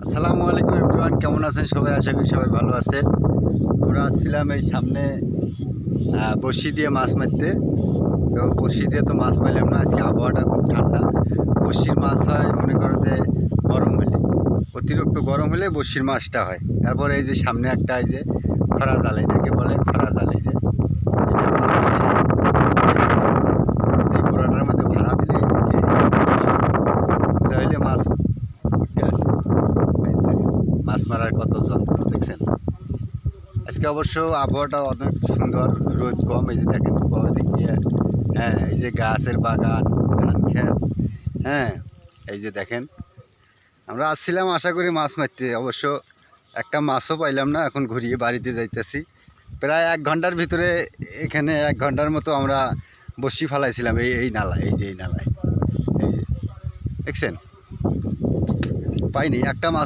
আসসালামু আলাইকুম এভরিওয়ান, কেমন আছেন সবাই? আশা করি সবাই ভালো আছেন। আমরা আসছিলাম এই সামনে বড়শি দিয়ে মাছ মারতে। তো বড়শি দিয়ে তো মাছ পাইলাম না, আজকে আবহাওয়াটা খুব ঠান্ডা। বড়শির মাছ হয় মনে করো যে গরম হলে, অতিরিক্ত গরম হলে বড়শির মাছটা হয়। তারপরে এই যে সামনে একটা এই যে খরা জাল, এটাকে বলে খরা জাল। এই যে এটা পাতালে এই গোড়াটার মধ্যে ভাড়া দিলে এদিকে হইলে মাছ উঠে আসে। এই দেখেন, মাছ মারার কত যন্ত্র দেখছেন। আজকে অবশ্য আবহাওয়াটা অনেক সুন্দর, রোদ কম। এই যে দেখেন দিক দিয়ে, হ্যাঁ এই যে গাছের বাগান, ধান ক্ষেত, হ্যাঁ এই যে দেখেন। আমরা আসছিলাম আশা করি মাছ মারতে, অবশ্য একটা মাছও পাইলাম না। এখন ঘুরিয়ে বাড়িতে যাইতেছি। প্রায় 1 ঘন্টার ভিতরে, এখানে 1 ঘন্টার মতো আমরা বসি ফালাইছিলাম এই নালায়। এই যে এই নালায়, এই যে দেখছেন, পাইনি একটা মাছ।